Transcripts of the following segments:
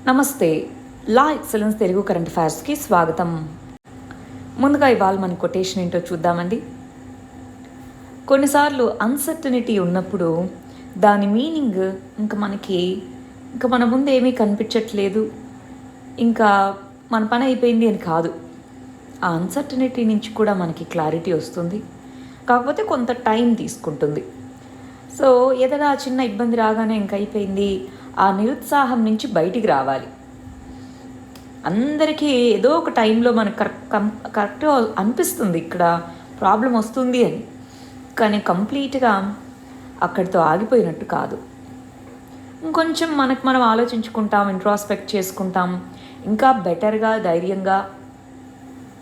నమస్తే. లా excellence Telugu current అఫైర్స్కి స్వాగతం. ముందుగా ఇవాళ మన కొటేషన్ ఏంటో చూద్దామండి. కొన్నిసార్లు అన్సర్టనిటీ ఉన్నప్పుడు దాని మీనింగ్ ఇంకా మన ముందు ఏమీ కనిపించట్లేదు, ఇంకా మన పని అయిపోయింది అని కాదు. ఆ అన్సర్టనిటీ నుంచి కూడా మనకి క్లారిటీ వస్తుంది, కాకపోతే కొంత టైం తీసుకుంటుంది. సో ఏదైనా చిన్న ఇబ్బంది రాగానే ఇంక అయిపోయింది, ఆ నిరుత్సాహం నుంచి బయటికి రావాలి. అందరికీ ఏదో ఒక టైంలో మనకు కరెక్ట్గా అనిపిస్తుంది ఇక్కడ ప్రాబ్లం వస్తుంది అని, కానీ కంప్లీట్గా అక్కడితో ఆగిపోయినట్టు కాదు. ఇంకొంచెం మనం ఆలోచించుకుంటాం, ఇంట్రాస్పెక్ట్ చేసుకుంటాం, ఇంకా బెటర్గా, ధైర్యంగా,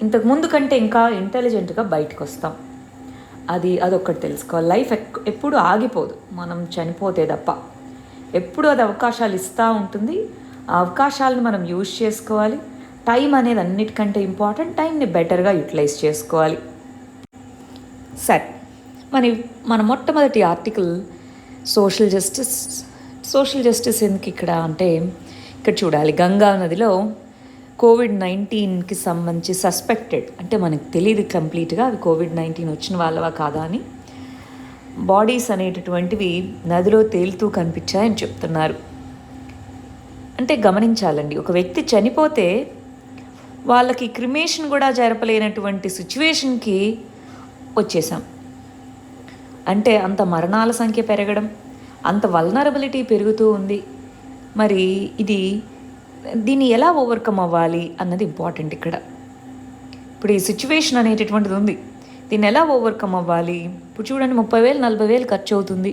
ఇంతకుముందు కంటే ఇంకా ఇంటెలిజెంట్గా బయటకు వస్తాం. అదొక్కటి తెలుసుకోవాలి. లైఫ్ ఎప్పుడు ఆగిపోదు, మనం చనిపోతే తప్ప. ఎప్పుడు అది అవకాశాలు ఇస్తూ ఉంటుంది. ఆ అవకాశాలను మనం యూజ్ చేసుకోవాలి. టైం అనేది అన్నిటికంటే ఇంపార్టెంట్. టైంని బెటర్గా యూటిలైజ్ చేసుకోవాలి. సరే, మన మొట్టమొదటి ఆర్టికల్ సోషల్ జస్టిస్ ఎందుకు ఇక్కడ అంటే, ఇక్కడ చూడాలి. గంగా నదిలో COVID-19కి సంబంధించి సస్పెక్టెడ్, అంటే మనకు తెలియదు కంప్లీట్గా అవి COVID-19 వచ్చిన వాళ్ళవా కాదా అని, బాడీస్ అనేటటువంటివి నదిలో తేలుతూ కనిపించాయని చెప్తున్నారు. అంటే గమనించాలండి, ఒక వ్యక్తి చనిపోతే వాళ్ళకి క్రిమేషన్ కూడా జరపలేనటువంటి సిచ్యువేషన్కి వచ్చేసాం. అంటే అంత మరణాల సంఖ్య పెరగడం, అంత వల్నరబిలిటీ పెరుగుతూ ఉంది. మరి దీన్ని ఎలా ఓవర్కమ్ అవ్వాలి అన్నది ఇంపార్టెంట్ ఇక్కడ. ఇప్పుడు ఈ సిచ్యువేషన్ అనేటటువంటిది ఉంది, దీన్ని ఎలా ఓవర్కమ్ అవ్వాలి? ఇప్పుడు చూడండి, 30,000 40,000 ఖర్చు అవుతుంది.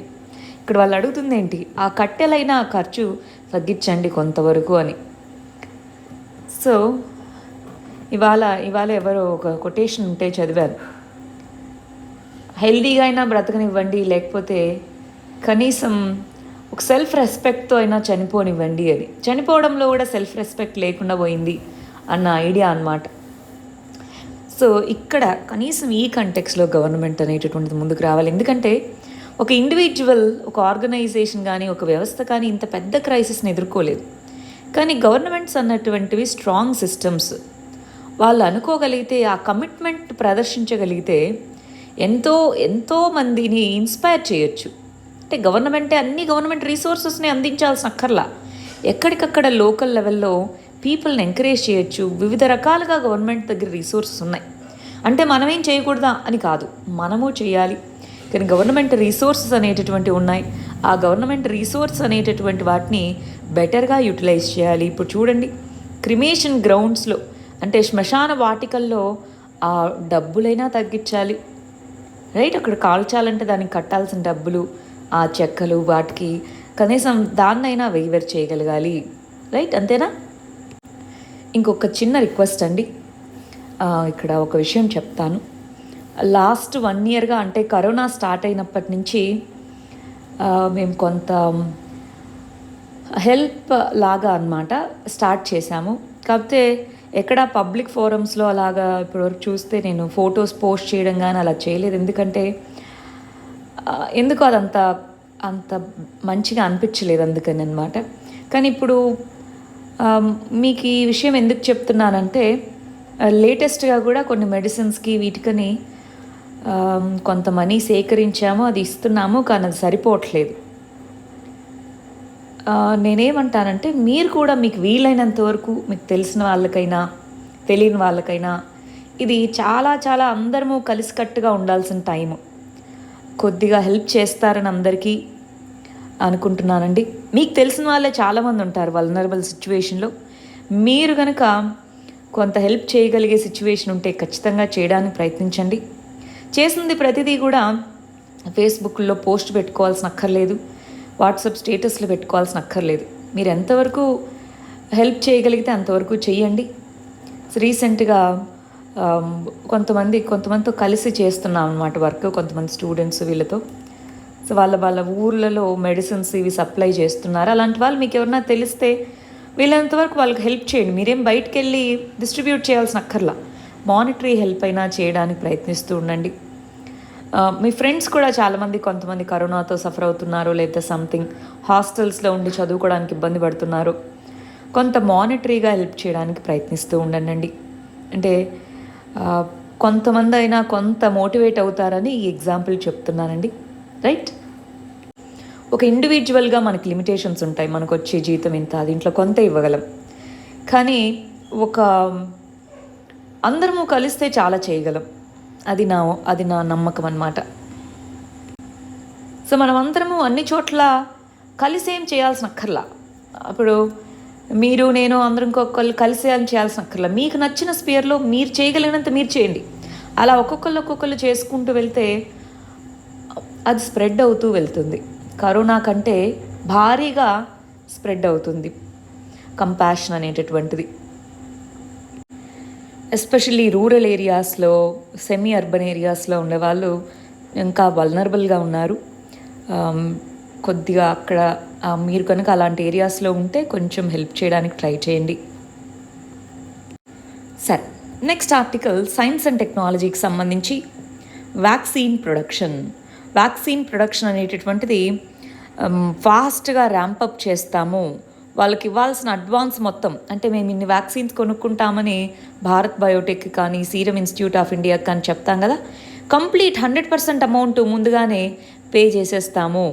ఇక్కడ వాళ్ళు అడుగుతుంది ఏంటి, ఆ కట్టెలైనా ఖర్చు తగ్గించండి కొంతవరకు అని. సో ఇవాళ ఎవరో ఒక కొటేషన్ ఉంటే చదివాను, హెల్దీగా అయినా బ్రతకనివ్వండి, లేకపోతే కనీసం ఒక సెల్ఫ్ రెస్పెక్ట్తో అయినా చనిపోనివ్వండి అని. చనిపోవడంలో కూడా సెల్ఫ్ రెస్పెక్ట్ లేకుండా పోయింది అన్న ఐడియా అన్నమాట. సో ఇక్కడ కనీసం ఈ కంటెక్స్లో గవర్నమెంట్ అనేటటువంటిది ముందుకు రావాలి. ఎందుకంటే ఒక ఇండివిజువల్, ఒక ఆర్గనైజేషన్ కానీ, ఒక వ్యవస్థ కానీ ఇంత పెద్ద క్రైసిస్ని ఎదుర్కోలేదు. కానీ గవర్నమెంట్స్ అన్నటువంటివి స్ట్రాంగ్ సిస్టమ్స్. వాళ్ళు అనుకోగలిగితే, ఆ కమిట్మెంట్ ప్రదర్శించగలిగితే ఎంతో మందిని ఇన్స్పైర్ చేయొచ్చు. అంటే గవర్నమెంట్ రీసోర్సెస్ని అందించాల్సిన అక్కర్లా, ఎక్కడికక్కడ లోకల్ లెవెల్లో పీపుల్ని ఎంకరేజ్ చేయొచ్చు. వివిధ రకాలుగా గవర్నమెంట్ దగ్గర రీసోర్సెస్ ఉన్నాయి. అంటే మనమేం చేయకూడదా అని కాదు, మనము చేయాలి. కానీ గవర్నమెంట్ రీసోర్సెస్ అనేటటువంటివి ఉన్నాయి. ఆ గవర్నమెంట్ రీసోర్స్ అనేటటువంటి వాటిని బెటర్గా యూటిలైజ్ చేయాలి. ఇప్పుడు చూడండి, క్రిమేషన్ గ్రౌండ్స్లో, అంటే శ్మశాన వాటికల్లో ఆ డబ్బులైనా తగ్గించాలి, రైట్? అక్కడ కాల్చాలంటే దానికి కట్టాల్సిన డబ్బులు, ఆ చెక్కలు, వాటికి కనీసం దాన్నైనా వెయివర్ చేయగలగాలి, రైట్? అంతేనా? ఇంకొక చిన్న రిక్వెస్ట్ అండి, ఇక్కడ ఒక విషయం చెప్తాను. లాస్ట్ 1 yearగా, అంటే కరోనా స్టార్ట్ అయినప్పటి నుంచి మేము కొంత హెల్ప్ లాగా అన్నమాట స్టార్ట్ చేశాము. కాకపోతే ఎక్కడ పబ్లిక్ ఫోరమ్స్లో అలాగా ఇప్పటివరకు చూస్తే నేను ఫొటోస్ పోస్ట్ చేయడం కానీ అలా చేయలేదు. ఎందుకు అంత మంచిగా అనిపించలేదు, అందుకని అన్నమాట. కానీ ఇప్పుడు మీకు ఈ విషయం ఎందుకు చెప్తున్నానంటే, లేటెస్ట్గా కూడా కొన్ని మెడిసిన్స్కి వీటికని కొంత మనీ సేకరించాము, అది ఇస్తున్నాము, కానీ అది సరిపోవట్లేదు. నేనేమంటానంటే, మీరు కూడా మీకు వీలైనంత వరకు, మీకు తెలిసిన వాళ్ళకైనా తెలియని వాళ్ళకైనా, ఇది చాలా చాలా అందరము కలిసికట్టుగా ఉండాల్సిన టైము. కొద్దిగా హెల్ప్ చేస్తారని అందరికీ అనుకుంటున్నానండి. మీకు తెలిసిన వాళ్ళే చాలామంది ఉంటారు వల్నరబుల్ సిచ్యువేషన్లో. మీరు కనుక కొంత హెల్ప్ చేయగలిగే సిచ్యువేషన్ ఉంటే ఖచ్చితంగా చేయడానికి ప్రయత్నించండి. చేసింది ప్రతిదీ కూడా ఫేస్బుక్లో పోస్ట్ పెట్టుకోవాల్సిన అక్కర్లేదు, వాట్సాప్ స్టేటస్లో పెట్టుకోవాల్సిన అక్కర్లేదు. మీరు ఎంతవరకు హెల్ప్ చేయగలిగితే అంతవరకు చెయ్యండి. రీసెంట్గా కొంతమందితో కలిసి చేస్తున్నాం అన్నమాట వర్క్, కొంతమంది స్టూడెంట్స్ వీళ్ళతో. సో వాళ్ళ ఊర్లలో మెడిసిన్స్ ఇవి సప్లై చేస్తున్నారు. అలాంటి వాళ్ళు మీకు ఎవరన్నా తెలిస్తే వీళ్ళంతవరకు వాళ్ళకి హెల్ప్ చేయండి. మీరేం బయటకు వెళ్ళి డిస్ట్రిబ్యూట్ చేయాల్సిన అక్కర్లా, మానిటరీ హెల్ప్ అయినా చేయడానికి ప్రయత్నిస్తూ ఉండండి. మీ ఫ్రెండ్స్ కూడా కొంతమంది కరోనాతో సఫర్ అవుతున్నారు, లేదా సంథింగ్ హాస్టల్స్లో ఉండి చదువుకోవడానికి ఇబ్బంది పడుతున్నారు. కొంత మానిటరీగా హెల్ప్ చేయడానికి ప్రయత్నిస్తూ ఉండండి. అంటే కొంతమంది అయినా కొంత మోటివేట్ అవుతారని ఈ ఎగ్జాంపుల్ చెప్తున్నానండి. రైట్? ఒక ఇండివిజువల్గా మనకి లిమిటేషన్స్ ఉంటాయి. మనకు వచ్చే జీతం ఇంత, దీంట్లో కొంత ఇవ్వగలం. కానీ ఒక అందరము కలిస్తే చాలా చేయగలం. అది నా నమ్మకం అన్నమాట. సో మనం అందరము అన్ని చోట్ల కలిసి ఏం చేయాల్సిన అక్కర్లా. అప్పుడు మీరు నేను అందరం ఇంకొకళ్ళు కలిసి ఏం చేయాల్సిన అక్కర్లా. మీకు నచ్చిన స్పియర్లో మీరు చేయగలిగినంత మీరు చేయండి. అలా ఒక్కొక్కళ్ళు చేసుకుంటూ వెళ్తే అది స్ప్రెడ్ అవుతూ వెళ్తుంది. కరోనా కంటే భారీగా స్ప్రెడ్ అవుతుంది కంపాషన్ అనేటటువంటిది. ఎస్పెషల్లీ రూరల్ ఏరియాస్లో, సెమీ అర్బన్ ఏరియాస్లో ఉండేవాళ్ళు ఇంకా వల్నరబుల్గా ఉన్నారు. కొద్దిగా అక్కడ మీరు కనుక అలాంటి ఏరియాస్లో ఉంటే కొంచెం హెల్ప్ చేయడానికి ట్రై చేయండి. సరే, నెక్స్ట్ ఆర్టికల్ సైన్స్ అండ్ టెక్నాలజీకి సంబంధించి వ్యాక్సిన్ ప్రొడక్షన్ అనేటటువంటిది ఫాస్ట్గా ర్యాంపప్ చేస్తాము. వాళ్ళకి ఇవ్వాల్సిన అడ్వాన్స్ మొత్తం, అంటే మేము ఇన్ని వ్యాక్సిన్స్ కొనుక్కుంటామని భారత్ బయోటెక్ కానీ సీరం ఇన్స్టిట్యూట్ ఆఫ్ ఇండియా కానీ చెప్తాం కదా, కంప్లీట్ 100% అమౌంట్ ముందుగానే పే చేసేస్తాము,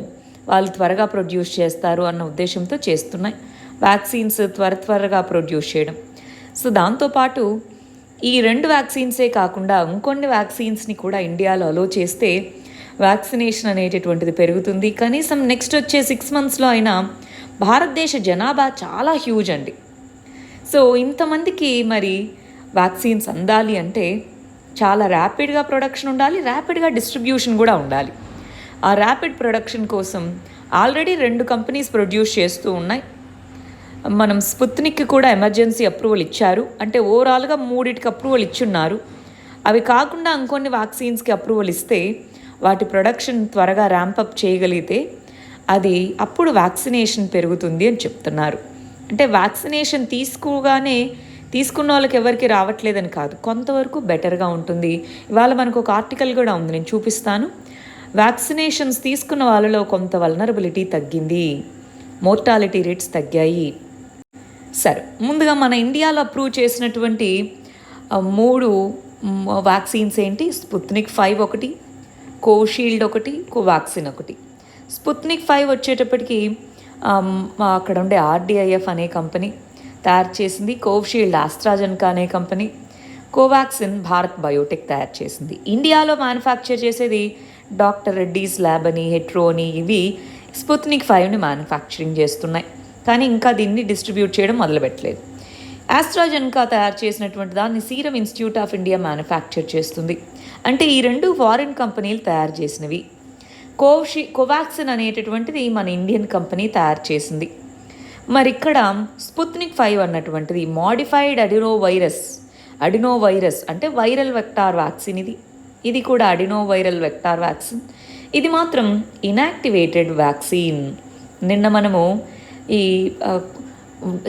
వాళ్ళు త్వరగా ప్రొడ్యూస్ చేస్తారు అన్న ఉద్దేశంతో చేస్తున్నాయి వ్యాక్సిన్స్ త్వరగా ప్రొడ్యూస్ చేయడం. సో దాంతోపాటు ఈ 2 వ్యాక్సిన్సే కాకుండా ఇంకొన్ని వ్యాక్సిన్స్ని కూడా ఇండియాలో అలో చేస్తే వ్యాక్సినేషన్ అనేటటువంటిది పెరుగుతుంది. కనీసం నెక్స్ట్ వచ్చే 6 monthsలో అయినా భారతదేశ జనాభా చాలా హ్యూజ్ అండి. సో ఇంతమందికి మరి వ్యాక్సిన్స్ అందాలి అంటే చాలా ర్యాపిడ్గా ప్రొడక్షన్ ఉండాలి, ర్యాపిడ్గా డిస్ట్రిబ్యూషన్ కూడా ఉండాలి. ఆ ర్యాపిడ్ ప్రొడక్షన్ కోసం ఆల్రెడీ 2 కంపెనీస్ ప్రొడ్యూస్ చేస్తూ ఉన్నాయి. మనం స్పుత్నిక్ కూడా ఎమర్జెన్సీ అప్రూవల్ ఇచ్చారు, అంటే ఓవరాల్గా 3కి అప్రూవల్ ఇచ్చున్నారు. అవి కాకుండా ఇంకొన్ని వ్యాక్సిన్స్కి అప్రూవల్ ఇస్తే వాటి ప్రొడక్షన్ త్వరగా ర్యాంపప్ చేయగలిగితే అది అప్పుడు వ్యాక్సినేషన్ పెరుగుతుంది అని చెప్తున్నారు. అంటే వ్యాక్సినేషన్ తీసుకున్న వాళ్ళకి ఎవరికి రావట్లేదని కాదు, కొంతవరకు బెటర్గా ఉంటుంది. ఇవాళ మనకు ఒక ఆర్టికల్ కూడా ఉంది, నేను చూపిస్తాను. వ్యాక్సినేషన్స్ తీసుకున్న వాళ్ళలో కొంత వల్నరబిలిటీ తగ్గింది, మోర్టాలిటీ రేట్స్ తగ్గాయి. సరే, ముందుగా మన ఇండియాలో అప్రూవ్ చేసినటువంటి 3 వ్యాక్సిన్స్ ఏంటి? స్పుత్నిక్ 5 ఒకటి, కోవిషీల్డ్ ఒకటి, కోవాక్సిన్ ఒకటి. స్పుత్నిక్ 5 వచ్చేటప్పటికి అక్కడ ఉండే RDIF అనే కంపెనీ తయారు చేసింది. కోవిషీల్డ్ ఆస్ట్రాజెనెకా అనే కంపెనీ, కోవాక్సిన్ భారత్ బయోటెక్ తయారు చేసింది. ఇండియాలో మ్యానుఫ్యాక్చర్ చేసేది డాక్టర్ రెడ్డీస్ ల్యాబ్ అని, హెట్రో అని, ఇవి స్పుత్నిక్ 5ని మ్యానుఫ్యాక్చరింగ్ చేస్తున్నాయి. కానీ ఇంకా దీన్ని డిస్ట్రిబ్యూట్ చేయడం మొదలుపెట్టలేదు. ఆస్ట్రాజెనెకా తయారు చేసినటువంటి దాన్ని serum institute of India manufacture చేస్తుంది. అంటే ఈ 2 ఫారిన్ కంపెనీలు తయారు చేసినవి. కోవాక్సిన్ అనేటటువంటిది మన ఇండియన్ కంపెనీ తయారు చేసింది. మరి ఇక్కడ స్పుత్నిక్ 5 అన్నటువంటిది మోడిఫైడ్ అడినో వైరస్ అంటే వైరల్ వెక్టార్ వ్యాక్సిన్. ఇది కూడా అడినో వైరల్ వెక్టార్ వ్యాక్సిన్. ఇది మాత్రం ఇనాక్టివేటెడ్ వ్యాక్సిన్. నిన్న మనము ఈ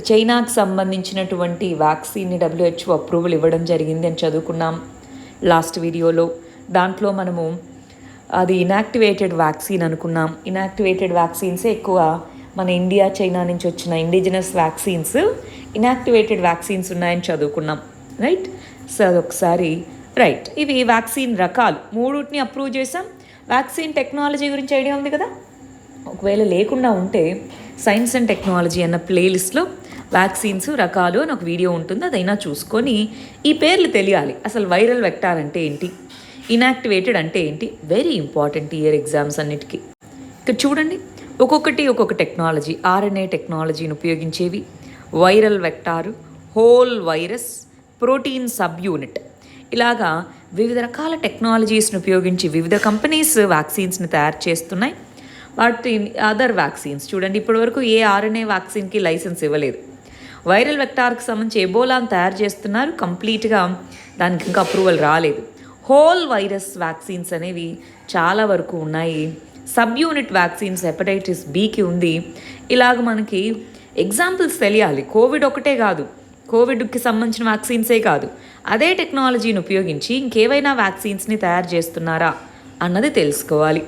చైనాకు సంబంధించినటువంటి వ్యాక్సిన్ని WHO అప్రూవల్ ఇవ్వడం జరిగింది అని చదువుకున్నాం లాస్ట్ వీడియోలో. దాంట్లో మనము అది ఇనాక్టివేటెడ్ వ్యాక్సిన్ అనుకున్నాం. ఇనాక్టివేటెడ్ వ్యాక్సిన్సే ఎక్కువ మన ఇండియా, చైనా నుంచి వచ్చిన ఇండిజినస్ వ్యాక్సిన్స్, ఇనాక్టివేటెడ్ వ్యాక్సిన్స్ ఉన్నాయని చదువుకున్నాం. రైట్? సో అదొకసారి రైట్. ఇవి వ్యాక్సిన్ రకాలు 3ని అప్రూవ్ చేసాం. వ్యాక్సిన్ టెక్నాలజీ గురించి ఐడియా ఉంది కదా? ఒకవేళ లేకుండా ఉంటే సైన్స్ అండ్ టెక్నాలజీ అన్న ప్లేలిస్ట్లో వ్యాక్సిన్స్ రకాలు అని ఒక వీడియో ఉంటుంది, అదైనా చూసుకొని ఈ పేర్లు తెలియాలి. అసలు వైరల్ వెక్టార్ అంటే ఏంటి, ఇనాక్టివేటెడ్ అంటే ఏంటి, వెరీ ఇంపార్టెంట్ ఇయర్ ఎగ్జామ్స్ అన్నిటికీ. ఇక్కడ చూడండి, ఒక్కొక్క టెక్నాలజీ. RNA టెక్నాలజీని ఉపయోగించేవి, viral vector, whole virus, protein subunit, ఇలాగా వివిధ రకాల టెక్నాలజీస్ని ఉపయోగించి వివిధ కంపెనీస్ వ్యాక్సిన్స్ని తయారు చేస్తున్నాయి. వాటి అదర్ వ్యాక్సిన్స్ చూడండి, ఇప్పటివరకు ఏ RNA వ్యాక్సిన్కి లైసెన్స్ ఇవ్వలేదు. వైరల్ వెక్టార్కి సంబంధించి ఎబోలాను తయారు చేస్తున్నారు, కంప్లీట్గా దానికి ఇంకా అప్రూవల్ రాలేదు. హోల్ వైరస్ వ్యాక్సిన్స్ అనేవి చాలా వరకు ఉన్నాయి. సబ్ యూనిట్ వ్యాక్సిన్స్ హెపటైటిస్ Bకి ఉంది. ఇలాగ మనకి ఎగ్జాంపుల్స్ తెలియాలి. కోవిడ్ ఒకటే కాదు, కోవిడ్కి సంబంధించిన వ్యాక్సిన్సే కాదు, అదే టెక్నాలజీని ఉపయోగించి ఇంకేవైనా వ్యాక్సిన్స్ని తయారు చేస్తున్నారా అన్నది తెలుసుకోవాలి.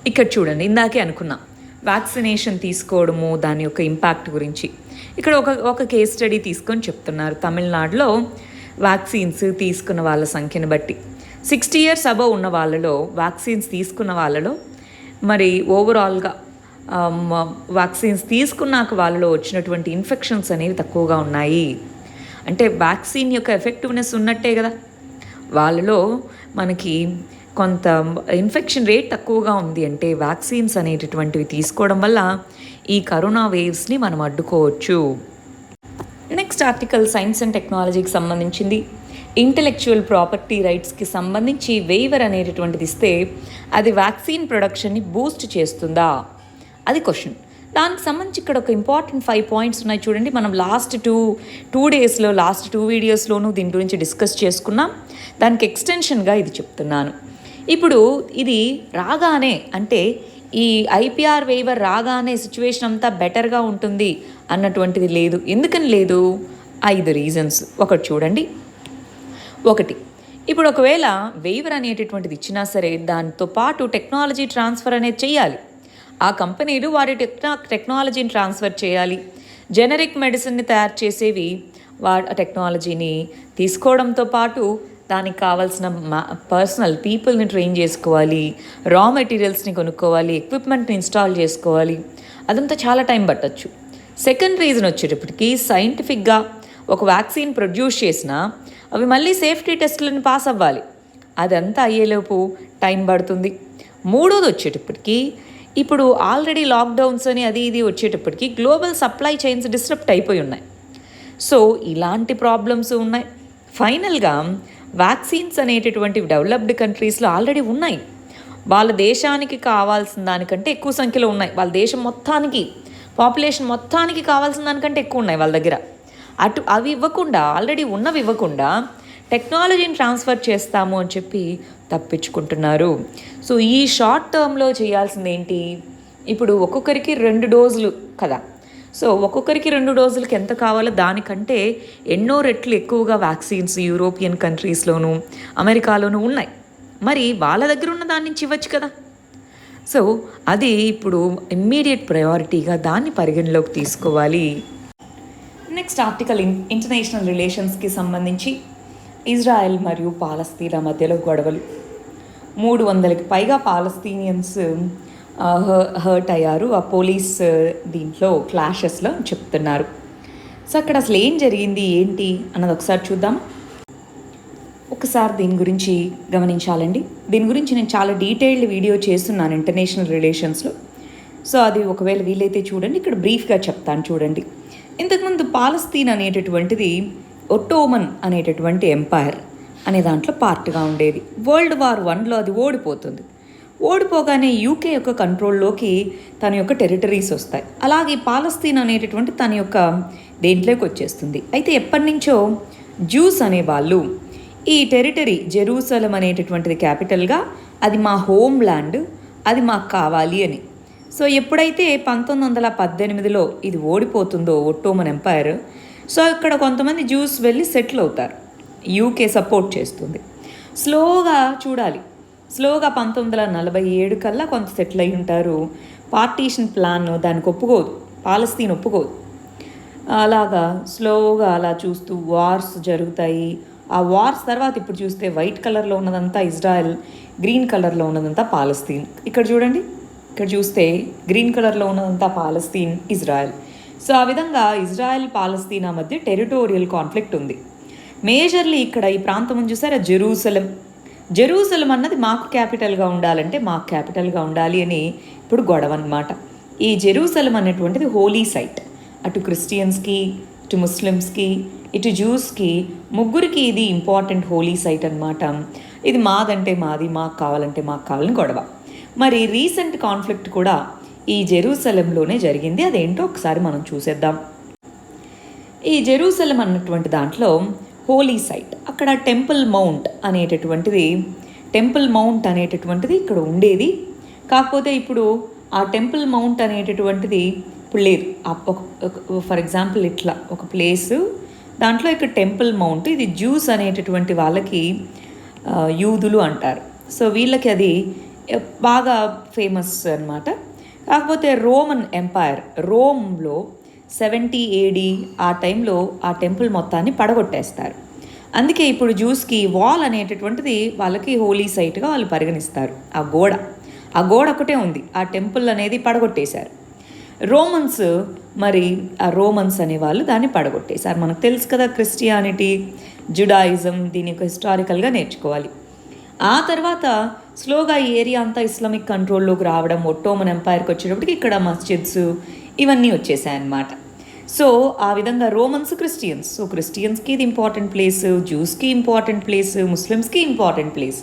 ఇక్కడ చూడండి, ఇందాకే అనుకున్నాం వ్యాక్సినేషన్ తీసుకోవడము దాని యొక్క ఇంపాక్ట్ గురించి. ఇక్కడ ఒక కేస్ స్టడీ తీసుకొని చెప్తున్నారు. తమిళనాడులో వ్యాక్సిన్స్ తీసుకున్న వాళ్ళ సంఖ్యను బట్టి 60 years అబవ్ ఉన్న వాళ్ళలో వ్యాక్సిన్స్ తీసుకున్న వాళ్ళలో మరి ఓవరాల్గా వ్యాక్సిన్స్ తీసుకున్నాక వాళ్ళలో వచ్చినటువంటి ఇన్ఫెక్షన్స్ అనేవి తక్కువగా ఉన్నాయి. అంటే వ్యాక్సిన్ యొక్క ఎఫెక్టివ్నెస్ ఉన్నట్టే కదా, వాళ్ళలో మనకి కొంత ఇన్ఫెక్షన్ రేట్ తక్కువగా ఉంది అంటే వ్యాక్సిన్స్ అనేటటువంటివి తీసుకోవడం వల్ల ఈ కరోనా వేవ్స్ని మనం అడ్డుకోవచ్చు. నెక్స్ట్ ఆర్టికల్ సైన్స్ అండ్ టెక్నాలజీకి సంబంధించింది. ఇంటెలెక్చువల్ ప్రాపర్టీ రైట్స్కి సంబంధించి వెయివర్ అనేటటువంటిది ఇస్తే అది వ్యాక్సిన్ ప్రొడక్షన్ని బూస్ట్ చేస్తుందా, అది క్వశ్చన్. దానికి సంబంధించి ఇక్కడ ఒక ఇంపార్టెంట్ 5 points ఉన్నాయి చూడండి. మనం లాస్ట్ టూ డేస్లో లాస్ట్ 2 వీడియోస్లోనూ దీని గురించి డిస్కస్ చేసుకున్నాం. దానికి ఎక్స్టెన్షన్గా ఇది చెప్తున్నాను. ఇప్పుడు ఇది రాగానే అంటే ఈ ఐపీఆర్ వేవర్ రాగానే సిచ్యువేషన్ అంతా బెటర్గా ఉంటుంది అన్నటువంటిది లేదు. ఎందుకని లేదు? 5 రీజన్స్. ఒకటి చూడండి. ఒకటి, ఇప్పుడు ఒకవేళ వేవర్ అనేటటువంటిది ఇచ్చినా సరే దాంతో పాటు టెక్నాలజీ ట్రాన్స్ఫర్ అనేది చేయాలి. ఆ కంపెనీలు వారి టెక్నాలజీని ట్రాన్స్ఫర్ చేయాలి. జెనరిక్ మెడిసిన్ని తయారు చేసేవి టెక్నాలజీని తీసుకోవడంతో పాటు దానికి కావాల్సిన పర్సనల్ పీపుల్ని ట్రైన్ చేసుకోవాలి, రా మెటీరియల్స్ని కొనుక్కోవాలి, ఎక్విప్మెంట్ని ఇన్స్టాల్ చేసుకోవాలి. అదంతా చాలా టైం పట్టచ్చు. సెకండ్ రీజన్ వచ్చేటప్పటికి సైంటిఫిక్గా ఒక వ్యాక్సిన్ ప్రొడ్యూస్ చేసినా అవి మళ్ళీ సేఫ్టీ టెస్టులను పాస్ అవ్వాలి. అదంతా అయ్యేలోపు టైం పడుతుంది. మూడోది వచ్చేటప్పటికి ఇప్పుడు ఆల్రెడీ లాక్డౌన్స్ అని అది ఇది వచ్చేటప్పటికి గ్లోబల్ సప్లై చైన్స్ డిస్టర్బ్ అయిపోయి ఉన్నాయి. సో ఇలాంటి ప్రాబ్లమ్స్ ఉన్నాయి. ఫైనల్గా వ్యాక్సిన్స్ అనేటటువంటి డెవలప్డ్ కంట్రీస్లో ఆల్రెడీ ఉన్నాయి. వాళ్ళ దేశానికి కావాల్సిన దానికంటే ఎక్కువ సంఖ్యలో ఉన్నాయి. వాళ్ళ దేశం మొత్తానికి పాపులేషన్ మొత్తానికి కావాల్సిన దానికంటే ఎక్కువ ఉన్నాయి వాళ్ళ దగ్గర. అవి ఇవ్వకుండా ఆల్రెడీ ఉన్నవి ఇవ్వకుండా టెక్నాలజీని ట్రాన్స్ఫర్ చేస్తాము అని చెప్పి తప్పించుకుంటున్నారు. సో ఈ షార్ట్ టర్మ్లో చేయాల్సింది ఏంటి? ఇప్పుడు ఒక్కొక్కరికి 2 డోసులు కదా. సో ఒక్కొక్కరికి 2 డోసులకి ఎంత కావాలో దానికంటే ఎన్నో రెట్లు ఎక్కువగా వ్యాక్సిన్స్ యూరోపియన్ కంట్రీస్లోనూ అమెరికాలోనూ ఉన్నాయి. మరి వాళ్ళ దగ్గర ఉన్న దాని నుంచి ఇవ్వచ్చు కదా. సో అది ఇప్పుడు ఇమ్మీడియట్ ప్రయారిటీగా దాన్ని పరిగణలోకి తీసుకోవాలి. నెక్స్ట్ ఆర్టికల్ ఇంటర్నేషనల్ రిలేషన్స్కి సంబంధించి ఇజ్రాయెల్ మరియు పాలస్తీనా మధ్యలో గొడవలు. 300కి పైగా పాలస్తీనియన్స్ హర్ట్ అయ్యారు ఆ పోలీస్ దీంట్లో క్లాషెస్లో చెప్తున్నారు. సో అక్కడ అసలు ఏం జరిగింది ఏంటి అన్నది ఒకసారి చూద్దాం. ఒకసారి దీని గురించి గమనించాలండి. దీని గురించి నేను చాలా డీటెయిల్డ్ వీడియో చేస్తున్నాను ఇంటర్నేషనల్ రిలేషన్స్లో. సో అది ఒకవేళ వీలైతే చూడండి. ఇక్కడ బ్రీఫ్గా చెప్తాను చూడండి. ఇంతకుముందు పాలస్తీన్ అనేటటువంటిది ఒట్టోమన్ అనేటటువంటి ఎంపైర్ అనే దాంట్లో పార్ట్గా ఉండేది. World War Iలో అది ఓడిపోతుంది. ఓడిపోగానే యూకే యొక్క కంట్రోల్లోకి తన యొక్క టెరిటరీస్ వస్తాయి. అలాగే పాలస్తీన్ అనేటటువంటి తన యొక్క దేంట్లోకి వచ్చేస్తుంది. అయితే ఎప్పటి నుంచో జ్యూస్ అనే వాళ్ళు ఈ టెరిటరీ జెరూసలం అనేటటువంటిది క్యాపిటల్గా అది మా హోమ్ ల్యాండ్, అది మాకు కావాలి అని. సో ఎప్పుడైతే 1918లో ఇది ఓడిపోతుందో ఒట్టోమన్ ఎంపైర్, సో ఇక్కడ కొంతమంది జ్యూస్ వెళ్ళి సెటిల్ అవుతారు. యూకే సపోర్ట్ చేస్తుంది. స్లోగా చూడాలి. స్లోగా 1947 కల్లా కొంత సెటిల్ అయి ఉంటారు. పార్టీషన్ ప్లాన్ దానికి ఒప్పుకోదు, పాలస్తీన్ ఒప్పుకోదు. అలాగా స్లోగా అలా చూస్తూ వార్స్ జరుగుతాయి. ఆ వార్స్ తర్వాత ఇప్పుడు చూస్తే వైట్ కలర్లో ఉన్నదంతా ఇజ్రాయెల్, గ్రీన్ కలర్లో ఉన్నదంతా పాలస్తీన్. ఇక్కడ చూడండి, ఇక్కడ చూస్తే గ్రీన్ కలర్లో ఉన్నదంతా పాలస్తీన్, ఇజ్రాయెల్. సో ఆ విధంగా ఇజ్రాయెల్ పాలస్తీనా మధ్య టెరిటోరియల్ కాన్ఫ్లిక్ట్ ఉంది. మేజర్లీ ఇక్కడ ఈ ప్రాంతం చూసారా, జెరూసలం అన్నది మాకు క్యాపిటల్గా ఉండాలంటే మాకు క్యాపిటల్గా ఉండాలి అని ఇప్పుడు గొడవ అన్నమాట. ఈ జెరూసలం అనేటువంటిది హోలీ సైట్. అటు క్రిస్టియన్స్కి, ఇటు ముస్లిమ్స్కి, ఇటు జ్యూస్కి, ముగ్గురికి ఇది ఇంపార్టెంట్ హోలీ సైట్ అన్నమాట. ఇది మాదంటే మాది, మాకు కావాలంటే మాకు కావాలని గొడవ. మరి రీసెంట్ కాన్ఫ్లిక్ట్ కూడా ఈ జెరూసలంలోనే జరిగింది. అదేంటో ఒకసారి మనం చూసేద్దాం. ఈ జెరూసలం అన్నటువంటి దాంట్లో హోలీ సైట్, అక్కడ టెంపుల్ మౌంట్ అనేటటువంటిది ఇక్కడ ఉండేది. కాకపోతే ఇప్పుడు ఆ టెంపుల్ మౌంట్ అనేటటువంటిది ఇప్పుడు లేదు. ఫర్ ఎగ్జాంపుల్ ఇట్లా ఒక ప్లేసు, దాంట్లో ఇక్కడ టెంపుల్ మౌంట్, ఇది జ్యూస్ అనేటటువంటి వాళ్ళకి యూదులు అంటారు. సో వీళ్ళకి అది బాగా ఫేమస్ అన్నమాట. కాకపోతే రోమన్ ఎంపైర్, రోమ్లో 70 ఏడి ఆ టైంలో ఆ టెంపుల్ మొత్తాన్ని పడగొట్టేస్తారు. అందుకే ఇప్పుడు జ్యూస్కి వాల్ అనేటటువంటిది వాళ్ళకి హోలీ సైట్గా వాళ్ళు పరిగణిస్తారు. ఆ గోడ ఒకటే ఉంది, ఆ టెంపుల్ అనేది పడగొట్టేశారు. రోమన్స్ మరి ఆ రోమన్స్ అనేవాళ్ళు దాన్ని పడగొట్టేశారు. మనకు తెలుసు కదా, క్రిస్టియానిటీ, జుడాయిజం దీని యొక్క హిస్టారికల్గా నేర్చుకోవాలి. ఆ తర్వాత స్లోగా ఈ ఏరియా అంతా ఇస్లామిక్ కంట్రోల్లోకి రావడం, ఒట్టోమన్ ఎంపైర్కి వచ్చేటప్పటికి ఇక్కడ మస్జిద్స్ ఇవన్నీ వచ్చేసాయన్నమాట. సో ఆ విధంగా రోమన్స్, క్రిస్టియన్స్, సో క్రిస్టియన్స్కి ఇది ఇంపార్టెంట్ ప్లేస్, జ్యూస్కి ఇంపార్టెంట్ ప్లేస్, ముస్లిమ్స్కి ఇంపార్టెంట్ ప్లేస్.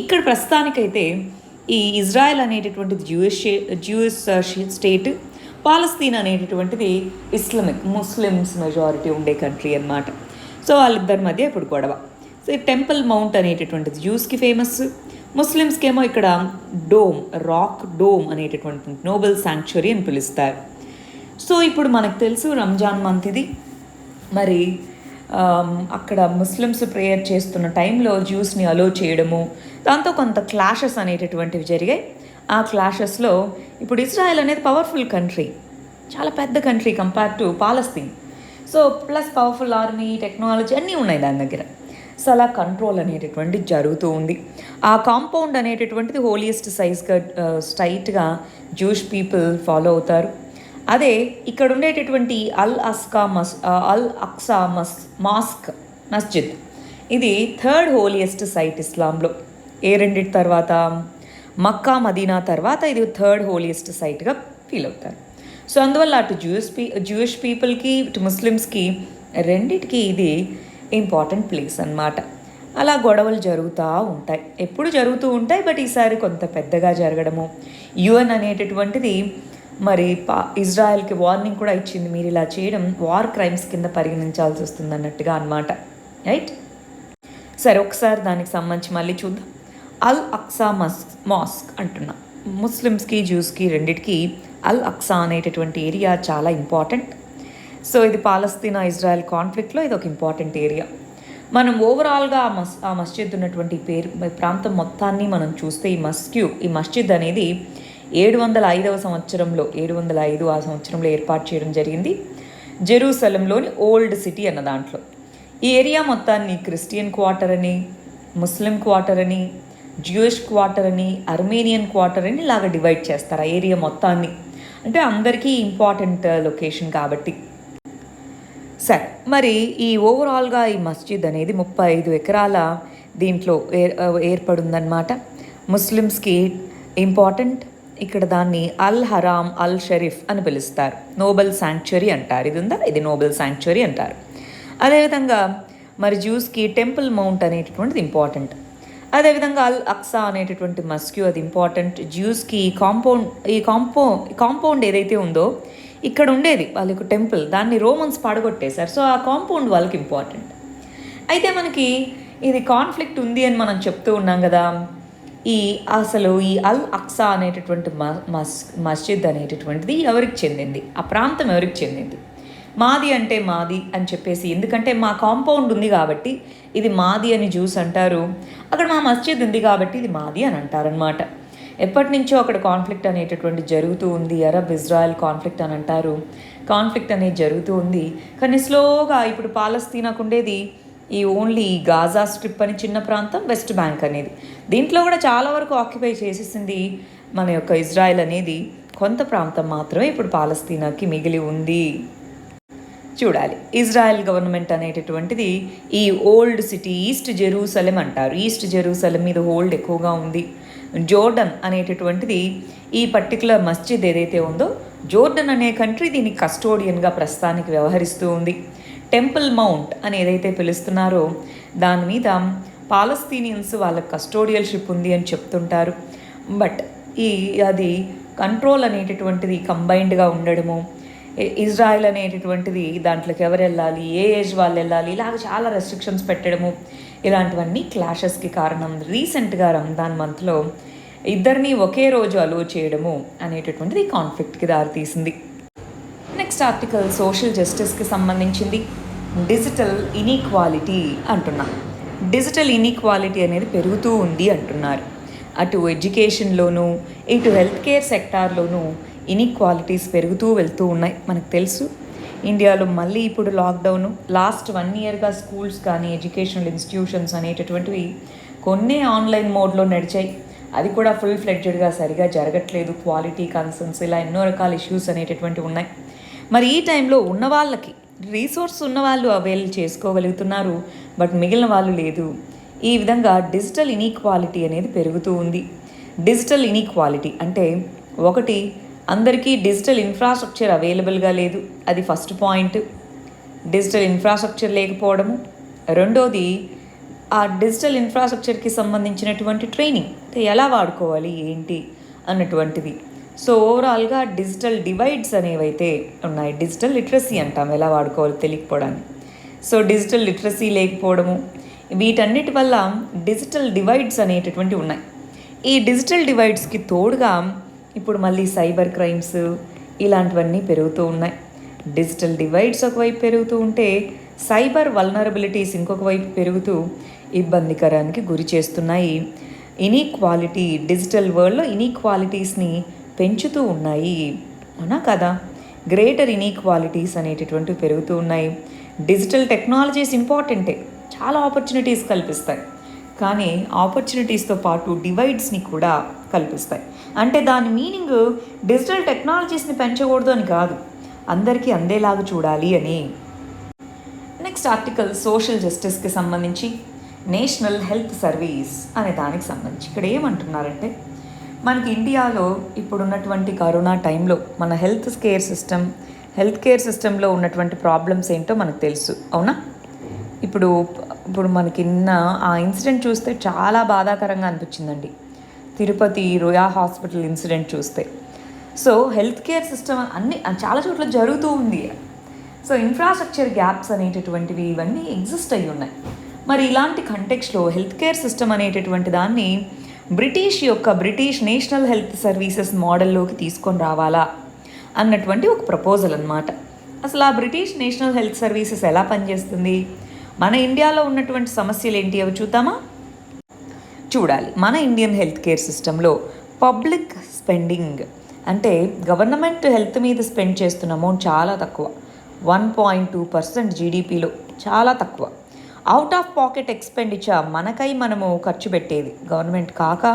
ఇక్కడ ప్రస్తుతానికైతే ఈ ఇజ్రాయెల్ అనేటటువంటిది జ్యూయిష్ స్టేట్, పాలస్తీన్ అనేటటువంటిది ఇస్లామిక్ ముస్లిమ్స్ మెజారిటీ ఉండే కంట్రీ అన్నమాట. సో వాళ్ళిద్దరి మధ్య ఇప్పుడు గొడవ. సో ఈ టెంపుల్ మౌంట్ అనేటటువంటిది జ్యూస్కి ఫేమస్, ముస్లిమ్స్కి ఏమో ఇక్కడ రాక్ డోమ్ అనేటటువంటి నోబెల్ శాంక్చురీ అని పిలుస్తారు. సో ఇప్పుడు మనకు తెలుసు రంజాన్ మంత్ ఇది. మరి అక్కడ ముస్లిమ్స్ ప్రేయర్ చేస్తున్న టైంలో జ్యూస్ని అలో చేయడము, దాంతో కొంత క్లాషెస్ అనేటటువంటివి జరిగాయి. ఆ క్లాషెస్లో ఇప్పుడు ఇజ్రాయెల్ అనేది పవర్ఫుల్ కంట్రీ, చాలా పెద్ద country compare to Palestine. So plus powerful army, technology అన్నీ ఉన్నాయి దాని దగ్గర. సో అలా కంట్రోల్ అనేటటువంటిది జరుగుతూ ఉంది. ఆ కాంపౌండ్ అనేటటువంటిది హోలియెస్ట్ సైజ్గా స్ట్రైట్గా జూష్ పీపుల్ ఫాలో అవుతారు. అదే ఇక్కడ ఉండేటటువంటి అల్ అక్సా మస్జిద్ ఇది థర్డ్ హోలియెస్ట్ సైట్ ఇస్లాంలో. ఏ రెండింటి తర్వాత, మక్కా, మదీనా తర్వాత ఇది థర్డ్ హోలియెస్ట్ సైట్గా ఫీల్ అవుతారు. సో అందువల్ల అటు జూయిష్ పీపుల్కి, ఇటు ముస్లిమ్స్కి రెండిటికి ఇది ఇంపార్టెంట్ ప్లేస్ అన్నమాట. అలా గొడవలు జరుగుతూ ఉంటాయి, ఎప్పుడు జరుగుతూ ఉంటాయి. బట్ ఈసారి కొంత పెద్దగా జరగడము, యుఎన్ అనేటటువంటిది మరి ఇజ్రాయెల్కి వార్నింగ్ కూడా ఇచ్చింది, మీరు ఇలా చేయడం వార్ క్రైమ్స్ కింద పరిగణించాల్సి వస్తుంది అన్నట్టుగా అన్నమాట. రైట్, సరే ఒకసారి దానికి సంబంధించి మళ్ళీ చూద్దాం. అల్ అక్సా మాస్క్ అంటున్నా. ముస్లిమ్స్కి, జ్యూస్కి రెండిటికి అల్ అక్సా అనేటటువంటి ఏరియా చాలా ఇంపార్టెంట్. సో ఇది పాలస్తీనా ఇజ్రాయెల్ కాన్ఫ్లిక్ట్లో ఇది ఒక ఇంపార్టెంట్ ఏరియా. మనం ఓవరాల్గా ఆ మస్జిద్ ఉన్నటువంటి ప్రాంతం మొత్తాన్ని మనం చూస్తే ఈ మస్జిద్ అనేది 705 సంవత్సరంలో 705 ఆ సంవత్సరంలో ఏర్పాటు చేయడం జరిగింది. జెరూసలంలోని ఓల్డ్ సిటీ అన్న దాంట్లో ఈ ఏరియా మొత్తాన్ని క్రిస్టియన్ క్వార్టర్ అని, ముస్లిం క్వార్టర్ అని, జ్యూయిష్ క్వార్టర్ అని, అర్మేనియన్ క్వార్టర్ అని ఇలాగ డివైడ్ చేస్తారు ఆ ఏరియా మొత్తాన్ని. అంటే అందరికీ ఇంపార్టెంట్ లొకేషన్ కాబట్టి. సరే, మరి ఈ ఓవరాల్గా ఈ మస్జిద్ అనేది 35 ఎకరాల దీంట్లో ఏర్పడుందన్నమాట. ముస్లిమ్స్కి ఇంపార్టెంట్. ఇక్కడ దాన్ని అల్ హరామ్ అల్ షరీఫ్ అని పిలుస్తారు, నోబెల్ శాంక్చురీ అంటారు. ఇది ఉందా, ఇది నోబెల్ శాంక్చురీ అంటారు. అదేవిధంగా మరి జ్యూస్కి టెంపుల్ మౌంట్ అనేటటువంటిది ఇంపార్టెంట్. అదేవిధంగా అల్ అక్సా అనేటటువంటి మస్క్యూ అది ఇంపార్టెంట్. జ్యూస్కి కాంపౌండ్ ఏదైతే ఉందో ఇక్కడ ఉండేది వాళ్ళకి టెంపుల్, దాన్ని రోమన్స్ పడగొట్టేశారు. సో ఆ కాంపౌండ్ వాళ్ళకి ఇంపార్టెంట్. అయితే మనకి ఇది కాన్ఫ్లిక్ట్ ఉంది అని మనం చెప్తూ ఉన్నాం కదా. అసలు ఈ అల్ అక్సా అనేటటువంటి మస్జిద్ అనేటటువంటిది ఎవరికి చెందింది, ఆ ప్రాంతం ఎవరికి చెందింది? మాది అంటే మాది అని చెప్పేసి, ఎందుకంటే మా కాంపౌండ్ ఉంది కాబట్టి ఇది మాది అని జ్యూస్ అంటారు, అక్కడ మా మస్జిద్ ఉంది కాబట్టి ఇది మాది అని అంటారనమాట. ఎప్పటి నుంచో అక్కడ కాన్ఫ్లిక్ట్ అనేటటువంటి జరుగుతూ ఉంది, అరబ్ ఇజ్రాయెల్ కాన్ఫ్లిక్ట్ అని అంటారు. కాన్ఫ్లిక్ట్ అనేది జరుగుతూ ఉంది. కానీ స్లోగా ఇప్పుడు పాలస్తీనాకు ఉండేది ఈ ఓన్లీ గాజా స్ట్రిప్ అని చిన్న ప్రాంతం, వెస్ట్ బ్యాంక్ అనేది. దీంట్లో కూడా చాలా వరకు ఆక్యుపై చేసేసింది మన యొక్క ఇజ్రాయెల్ అనేది. కొంత ప్రాంతం మాత్రమే ఇప్పుడు పాలస్తీనాకి మిగిలి ఉంది. చూడాలి, ఇజ్రాయెల్ గవర్నమెంట్ అనేటటువంటిది ఈ ఓల్డ్ సిటీ ఈస్ట్ జెరూసలేం అంటారు, ఈస్ట్ జెరూసలేం మీద హోల్డ్ ఎక్కువగా ఉంది. జోర్డన్ అనేటటువంటిది ఈ పర్టికులర్ మస్జిద్ ఏదైతే ఉందో, జోర్డన్ అనే కంట్రీ దీనికి కస్టోడియన్గా ప్రస్తుతానికి వ్యవహరిస్తూ ఉంది. టెంపుల్ మౌంట్ అని ఏదైతే పిలుస్తున్నారో దాని మీద పాలస్తీనియన్స్ వాళ్ళ కస్టోడియల్షిప్ ఉంది అని చెప్తుంటారు. బట్ అది కంట్రోల్ అనేటటువంటిది కంబైన్డ్గా ఉండడము, ఇజ్రాయెల్ అనేటటువంటిది దాంట్లోకి ఎవరు వెళ్ళాలి, ఏ ఏజ్ వాళ్ళు వెళ్ళాలి, ఇలాగ చాలా రెస్ట్రిక్షన్స్ పెట్టడము, ఇలాంటివన్నీ క్లాషెస్కి కారణం. రీసెంట్గా రంజాన్ మంత్లో ఇద్దరిని ఒకే రోజు అలో చేయడము అనేటటువంటిది కాన్ఫ్లిక్ట్కి దారితీసింది. నెక్స్ట్ ఆర్టికల్ సోషల్ జస్టిస్కి సంబంధించింది. డిజిటల్ ఇన్ఈక్వాలిటీ అంటున్నా. డిజిటల్ ఇన్ఈక్వాలిటీ అనేది పెరుగుతూ ఉంది అంటున్నారు. అటు ఎడ్యుకేషన్లోనూ ఇటు హెల్త్ కేర్ సెక్టార్లోనూ ఇన్ఈక్వాలిటీస్ పెరుగుతూ వెళ్తూ ఉన్నాయి. మనకు తెలుసు ఇండియాలో మళ్ళీ ఇప్పుడు లాక్డౌన్, లాస్ట్ 1 ఇయర్గా స్కూల్స్ కానీ ఎడ్యుకేషనల్ ఇన్స్టిట్యూషన్స్ అనేటటువంటివి కొన్ని ఆన్లైన్ మోడ్లో నడిచాయి. అది కూడా ఫుల్ ఫ్లెడ్జెడ్గా సరిగా జరగట్లేదు. క్వాలిటీ కన్సర్న్స్ ఇలా ఎన్నో రకాల ఇష్యూస్ అనేటటువంటివి ఉన్నాయి. మరి ఈ టైంలో ఉన్న వాళ్ళకి రీసోర్స్ ఉన్నవాళ్ళు అవైల్ చేసుకోగలుగుతున్నారు, బట్ మిగిలిన వాళ్ళు లేదు. ఈ విధంగా డిజిటల్ ఇనీక్వాలిటీ అనేది పెరుగుతూ ఉంది. డిజిటల్ ఇనీక్వాలిటీ అంటే ఒకటి, అందరికీ డిజిటల్ ఇన్ఫ్రాస్ట్రక్చర్ అవైలబుల్గా లేదు, అది ఫస్ట్ పాయింట్. డిజిటల్ ఇన్ఫ్రాస్ట్రక్చర్ లేకపోవడము. రెండోది, ఆ డిజిటల్ ఇన్ఫ్రాస్ట్రక్చర్కి సంబంధించినటువంటి ట్రైనింగ్ ఎలా వాడుకోవాలి ఏంటి అన్నటువంటిది. సో ఓవరాల్గా డిజిటల్ డివైడ్స్ అనేవైతే ఉన్నాయి. డిజిటల్ లిటరసీ అంటాం, ఎలా వాడుకోవాలో తెలియకపోవడానికి. సో డిజిటల్ లిటరసీ లేకపోవడము, వీటన్నిటి వల్ల డిజిటల్ డివైడ్స్ అనేటటువంటివి ఉన్నాయి. ఈ డిజిటల్ డివైడ్స్కి తోడుగా ఇప్పుడు మళ్ళీ సైబర్ క్రైమ్స్ ఇలాంటివన్నీ పెరుగుతూ ఉన్నాయి. డిజిటల్ డివైడ్స్ ఒకవైపు పెరుగుతూ ఉంటే సైబర్ వల్నరబిలిటీస్ ఇంకొక వైపు పెరుగుతూ ఇబ్బందికరానికి గురి చేస్తున్నాయి. ఇనీక్వాలిటీ, డిజిటల్ వరల్డ్లో ఇనీక్వాలిటీస్ని పెంచుతూ ఉన్నాయి, అవునా కదా? గ్రేటర్ ఇనీక్వాలిటీస్ అనేటటువంటివి పెరుగుతూ ఉన్నాయి. డిజిటల్ టెక్నాలజీస్ ఇంపార్టెంటే, చాలా ఆపర్చునిటీస్ కల్పిస్తాయి, కానీ ఆపర్చునిటీస్తో పాటు డివైడ్స్ని కూడా కల్పిస్తాయి. అంటే దాని మీనింగ్ డిజిటల్ టెక్నాలజీస్ని పెంచకూడదు అని కాదు, అందరికీ అందేలాగా చూడాలి అని. నెక్స్ట్ ఆర్టికల్ సోషల్ జస్టిస్కి సంబంధించి, నేషనల్ హెల్త్ సర్వీస్ అనే దానికి సంబంధించి ఇక్కడ ఏమంటున్నారంటే, మనకి ఇండియాలో ఇప్పుడున్నటువంటి కరోనా టైంలో మన హెల్త్ కేర్ సిస్టంలో ఉన్నటువంటి ప్రాబ్లమ్స్ ఏంటో మనకు తెలుసు, అవునా? ఇప్పుడు మనకి నిన్న ఆ ఇన్సిడెంట్ చూస్తే చాలా బాధాకరంగా అనిపించిందండి. తిరుపతి రుయా హాస్పిటల్ ఇన్సిడెంట్ చూస్తే. సో హెల్త్ కేర్ సిస్టమ్ చాలా చోట్ల జరుగుతూ ఉంది. సో ఇన్ఫ్రాస్ట్రక్చర్ గ్యాప్స్ అనేటటువంటివి ఇవన్నీ ఎగ్జిస్ట్ అయ్యి ఉన్నాయి. మరి ఇలాంటి కంటెక్స్లో హెల్త్ కేర్ సిస్టమ్ అనేటటువంటి దాన్ని బ్రిటిష్ నేషనల్ హెల్త్ సర్వీసెస్ మోడల్లోకి తీసుకొని రావాలా అన్నటువంటి ఒక ప్రపోజల్ అన్నమాట. అసలు ఆ బ్రిటిష్ నేషనల్ హెల్త్ సర్వీసెస్ ఎలా పనిచేస్తుంది, మన ఇండియాలో ఉన్నటువంటి సమస్యలు ఏంటి అవి చూద్దామా? చూడాలి. మన ఇండియన్ హెల్త్ కేర్ సిస్టంలో పబ్లిక్ స్పెండింగ్ అంటే గవర్నమెంట్ హెల్త్ మీద స్పెండ్ చేస్తున్న అమౌంట్ చాలా తక్కువ, 1.2% జీడిపిలో చాలా తక్కువ. అవుట్ ఆఫ్ పాకెట్ ఎక్స్పెండిచర్ మనకై మనము ఖర్చు పెట్టేది, గవర్నమెంట్ కాక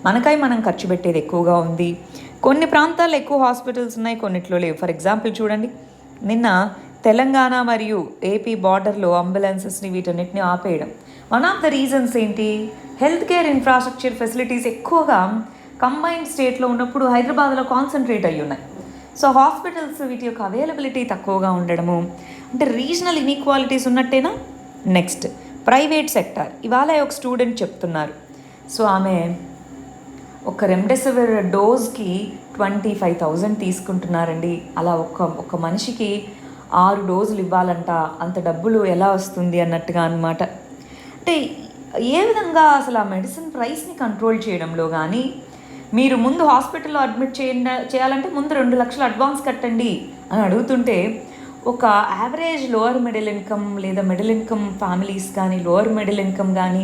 మనకై మనం ఖర్చు పెట్టేది ఎక్కువగా ఉంది. కొన్ని ప్రాంతాల్లో ఎక్కువ హాస్పిటల్స్ ఉన్నాయి, కొన్నిట్లో లేవు. ఫర్ ఎగ్జాంపుల్ చూడండి, నిన్న తెలంగాణ మరియు ఏపీ బార్డర్లో అంబులెన్సెస్ని వీటన్నిటిని ఆపేయడం. వన్ ఆఫ్ ద రీజన్స్ ఏంటి? హెల్త్ కేర్ ఇన్ఫ్రాస్ట్రక్చర్ ఫెసిలిటీస్ ఎక్కువగా కంబైన్డ్ స్టేట్లో ఉన్నప్పుడు హైదరాబాద్లో కాన్సన్ట్రేట్ అయ్యి ఉన్నాయి. సో హాస్పిటల్స్ వీటి యొక్క అవైలబిలిటీ తక్కువగా ఉండడము అంటే రీజనల్ ఇన్ఈక్వాలిటీస్ ఉన్నట్టేనా? Next private sector. ఇవాళ ఒక స్టూడెంట్ చెప్తున్నారు, సో ఆమె ఒక రెమ్డెసివిర్ డోస్కి 25,000 తీసుకుంటున్నారండి. అలా ఒక మనిషికి 6 డోసులు ఇవ్వాలంట, అంత డబ్బులు ఎలా వస్తుంది అన్నట్టుగా అన్నమాట. అంటే ఏ విధంగా అసలు ఆ మెడిసిన్ ప్రైస్ని కంట్రోల్ చేయడంలో కానీ, మీరు ముందు హాస్పిటల్లో అడ్మిట్ చేయాలంటే ముందు 2 లక్షలు అడ్వాన్స్ కట్టండి అని అడుగుతుంటే, ఒక యావరేజ్ లోవర్ మిడిల్ ఇన్కమ్ లేదా మిడిల్ ఇన్కమ్ ఫ్యామిలీస్ కానీ, లోవర్ మిడిల్ ఇన్కమ్ కానీ,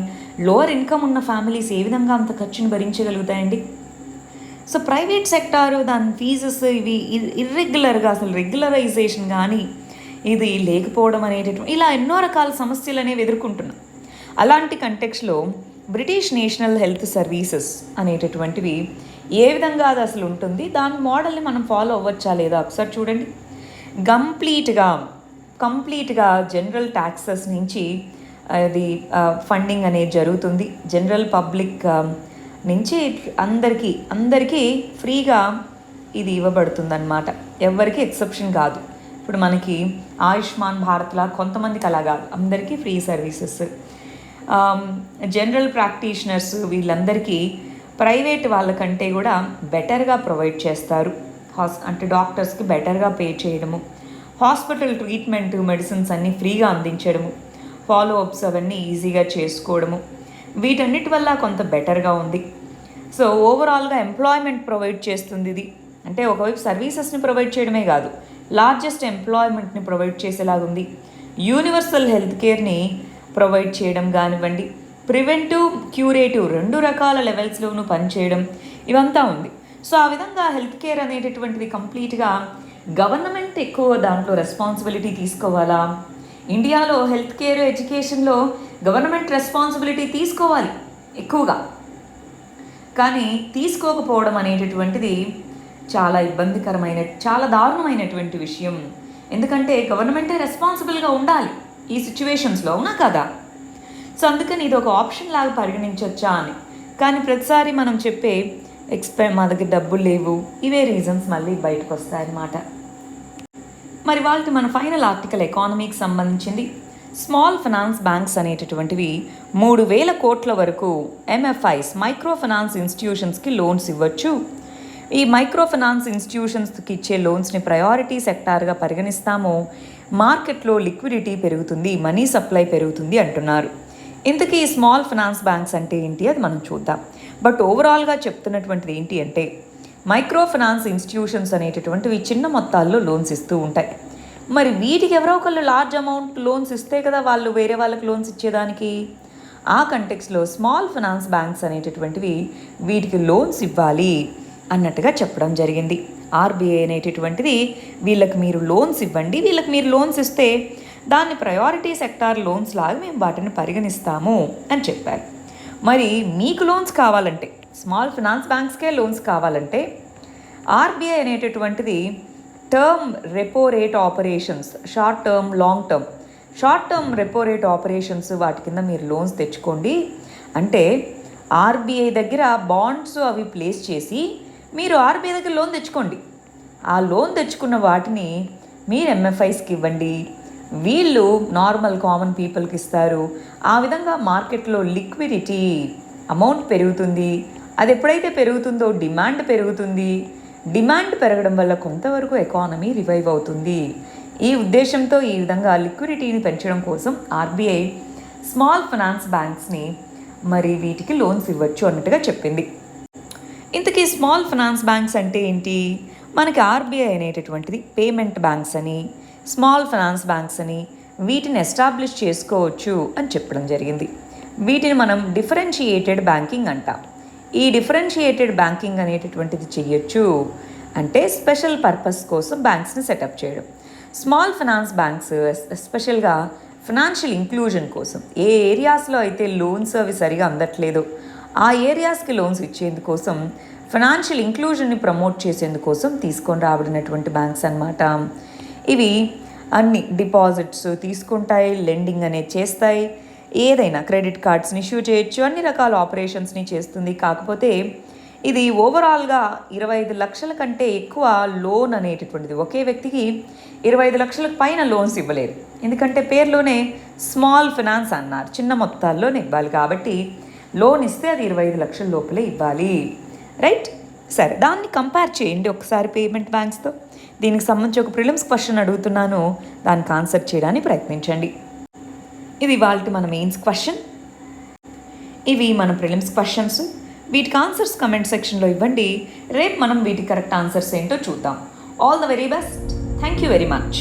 లోవర్ ఇన్కమ్ ఉన్న ఫ్యామిలీస్ ఏ విధంగా అంత ఖర్చుని భరించగలుగుతాయండి? సో ప్రైవేట్ సెక్టారు దాని ఫీజెస్ ఇవి ఇర్రెగ్యులర్గా, అసలు రెగ్యులరైజేషన్ కానీ ఇది లేకపోవడం అనేటటువంటి ఇలా ఎన్నో రకాల సమస్యలు అనేవి ఎదుర్కొంటున్నాం. అలాంటి కంటెక్స్లో బ్రిటిష్ నేషనల్ హెల్త్ సర్వీసెస్ అనేటటువంటివి ఏ విధంగా అది అసలు ఉంటుంది, దాని మోడల్ని మనం ఫాలో అవ్వచ్చా లేదా ఒకసారి చూడండి. కంప్లీట్గా జనరల్ ట్యాక్సెస్ నుంచి అది ఫండింగ్ అనేది జరుగుతుంది. జనరల్ పబ్లిక్ నుంచి అందరికీ ఫ్రీగా ఇది ఇవ్వబడుతుందన్నమాట, ఎవరికి ఎక్సెప్షన్ కాదు. ఇప్పుడు మనకి ఆయుష్మాన్ భారత్లా కొంతమందికి అలా కాదు, అందరికీ ఫ్రీ సర్వీసెస్. జనరల్ ప్రాక్టీషనర్స్ వీళ్ళందరికీ ప్రైవేట్ వాళ్ళకంటే కూడా బెటర్గా ప్రొవైడ్ చేస్తారు. అంటే డాక్టర్స్కి బెటర్గా పే చేయడము, హాస్పిటల్ ట్రీట్మెంట్ మెడిసిన్స్ అన్నీ ఫ్రీగా అందించడము, ఫాలోఅప్స్ అవన్నీ ఈజీగా చేసుకోవడము, వీటన్నిటి వల్ల కొంత బెటర్గా ఉంది. సో ఓవరాల్గా ఎంప్లాయ్మెంట్ ప్రొవైడ్ చేస్తుంది ఇది. అంటే ఒకవైపు సర్వీసెస్ని ప్రొవైడ్ చేయడమే కాదు, లార్జెస్ట్ ఎంప్లాయ్మెంట్ని ప్రొవైడ్ చేసేలాగుంది. యూనివర్సల్ హెల్త్ కేర్ని ప్రొవైడ్ చేయడం కానివ్వండి, ప్రివెంటివ్ క్యూరేటివ్ 2 రకాల లెవెల్స్లోనూ పనిచేయడం, ఇవంతా ఉంది. సో ఆ విధంగా హెల్త్ కేర్ అనేటటువంటిది కంప్లీట్గా గవర్నమెంట్ ఎక్కువ దాంట్లో రెస్పాన్సిబిలిటీ తీసుకోవాలా? ఇండియాలో హెల్త్ కేర్, ఎడ్యుకేషన్లో గవర్నమెంట్ రెస్పాన్సిబిలిటీ తీసుకోవాలి ఎక్కువగా, కానీ తీసుకోకపోవడం అనేటటువంటిది చాలా ఇబ్బందికరమైన, చాలా దారుణమైనటువంటి విషయం. ఎందుకంటే గవర్నమెంటే రెస్పాన్సిబుల్గా ఉండాలి ఈ సిచ్యువేషన్స్లో, అవునా కదా? సో అందుకని ఇది ఒక ఆప్షన్ లాగా పరిగణించవచ్చా అని. కానీ ప్రతిసారి మనం చెప్పే మా దగ్గర డబ్బులు లేవు, ఇవే రీజన్స్ మళ్ళీ బయటకు వస్తాయన్నమాట. మరి వాళ్ళకి మన ఫైనల్ ఆర్టికల్ ఎకానమీకి సంబంధించింది. స్మాల్ ఫైనాన్స్ బ్యాంక్స్ అనేటటువంటివి 3,000 కోట్ల వరకు ఎంఎఫ్ఐస్, మైక్రో ఫైనాన్స్ ఇన్స్టిట్యూషన్స్కి లోన్స్ ఇవ్వచ్చు. ఈ మైక్రో ఫైనాన్స్ ఇన్స్టిట్యూషన్స్కి ఇచ్చే లోన్స్ని ప్రయారిటీ సెక్టార్గా పరిగణిస్తాము. మార్కెట్లో లిక్విడిటీ పెరుగుతుంది, మనీ సప్లై పెరుగుతుంది అంటున్నారు. ఇంతకీ స్మాల్ ఫైనాన్స్ బ్యాంక్స్ అంటే ఏంటి అది మనం చూద్దాం. బట్ ఓవరాల్గా చెప్తున్నటువంటిది ఏంటి అంటే, మైక్రో ఫైనాన్స్ ఇన్స్టిట్యూషన్స్ అనేటటువంటివి చిన్న మొత్తాల్లో లోన్స్ ఇస్తూ ఉంటాయి. మరి వీటికి ఎవరో ఒకళ్ళు లార్జ్ అమౌంట్ లోన్స్ ఇస్తే కదా వాళ్ళు వేరే వాళ్ళకి లోన్స్ ఇచ్చేదానికి. ఆ కంటెక్స్లో స్మాల్ ఫైనాన్స్ బ్యాంక్స్ అనేటటువంటివి వీటికి లోన్స్ ఇవ్వాలి అన్నట్టుగా చెప్పడం జరిగింది. ఆర్బీఐ అనేటటువంటిది వీళ్ళకి మీరు లోన్స్ ఇవ్వండి, వీళ్ళకి మీరు లోన్స్ ఇస్తే దాన్ని ప్రయారిటీ సెక్టార్ లోన్స్ లాగా మేము వాటిని పరిగణిస్తాము అని చెప్పారు. మరి మీకు లోన్స్ కావాలంటే, స్మాల్ ఫైనాన్స్ బ్యాంక్స్కే లోన్స్ కావాలంటే ఆర్బీఐ అనేటటువంటిది term repo rate operations, short term, long term, short term repo rate operations వాటి కింద మీరు లోన్స్ తెచ్చుకోండి. అంటే ఆర్బీఐ దగ్గర బాండ్స్ అవి ప్లేస్ చేసి మీరు ఆర్బీఐ దగ్గర లోన్ తెచ్చుకోండి. ఆ లోన్ తెచ్చుకున్న వాటిని మీరు ఎంఎఫ్ఐస్కి ఇవ్వండి, వీళ్ళు నార్మల్ కామన్ పీపుల్కి ఇస్తారు. ఆ విధంగా మార్కెట్లో లిక్విడిటీ అమౌంట్ పెరుగుతుంది. అది ఎప్పుడైతే పెరుగుతుందో డిమాండ్ పెరుగుతుంది. డిమాండ్ పెరగడం వల్ల కొంతవరకు ఎకానమీ రివైవ్ అవుతుంది. ఈ ఉద్దేశంతో ఈ విధంగా లిక్విడిటీని పెంచడం కోసం ఆర్బీఐ స్మాల్ ఫైనాన్స్ బ్యాంక్స్ని మరి వీటికి లోన్స్ ఇవ్వచ్చు అన్నట్టుగా చెప్పింది. ఇంతకీ స్మాల్ ఫైనాన్స్ బ్యాంక్స్ అంటే ఏంటి? మనకి ఆర్బీఐ అనేటటువంటిది పేమెంట్ బ్యాంక్స్ అని, స్మాల్ ఫైనాన్స్ బ్యాంక్స్ అని వీటిని ఎస్టాబ్లిష్ చేసుకోవచ్చు అని చెప్పడం జరిగింది. వీటిని మనం డిఫరెన్షియేటెడ్ బ్యాంకింగ్ అంటాం. ఈ డిఫరెన్షియేటెడ్ బ్యాంకింగ్ అనేటటువంటిది చెయ్యొచ్చు అంటే స్పెషల్ పర్పస్ కోసం బ్యాంక్స్ని సెటప్ చేయడం. స్మాల్ ఫైనాన్స్ బ్యాంక్స్ ఎస్పెషల్గా ఫినాన్షియల్ ఇంక్లూజన్ కోసం, ఏ ఏరియాస్లో అయితే లోన్స్ అవి సరిగా అందట్లేదో ఆ ఏరియాస్కి లోన్స్ ఇచ్చేందుకోసం, ఫినాన్షియల్ ఇంక్లూజన్ని ప్రమోట్ చేసేందుకోసం తీసుకొని రాబడినటువంటి బ్యాంక్స్ అన్నమాట. ఇవి అన్ని డిపాజిట్స్ తీసుకుంటాయి, లెండింగ్ అనేది చేస్తాయి, ఏదైనా క్రెడిట్ కార్డ్స్ని ఇష్యూ చేయొచ్చు, అన్ని రకాల ఆపరేషన్స్ని చేస్తుంది. కాకపోతే ఇది ఓవరాల్గా 25 లక్షల కంటే ఎక్కువ లోన్ అనేటటువంటిది, ఒకే వ్యక్తికి 25 లక్షలకు పైన లోన్స్ ఇవ్వలేదు. ఎందుకంటే పేరులోనే స్మాల్ ఫైనాన్స్ అన్నారు, చిన్న మొత్తాల్లోనే ఇవ్వాలి. కాబట్టి లోన్ ఇస్తే అది 25 లక్షల లోపలే ఇవ్వాలి, రైట్? సరే, దాన్ని కంపేర్ చేయండి ఒకసారి పేమెంట్ బ్యాంక్స్తో. దీనికి సంబంధించి ఒక ప్రిలిమ్స్ క్వశ్చన్ అడుగుతున్నాను, దానికి ఆన్సర్ చేయడానికి ప్రయత్నించండి. ఇది వాళ్ళకి మన మెయిన్స్ క్వశ్చన్, ఇవి మన ప్రిలిమ్స్ క్వశ్చన్స్. వీటికి ఆన్సర్స్ కమెంట్ సెక్షన్లో ఇవ్వండి. రేపు మనం వీటి కరెక్ట్ ఆన్సర్స్ ఏంటో చూద్దాం. All the very best. Thank you very much.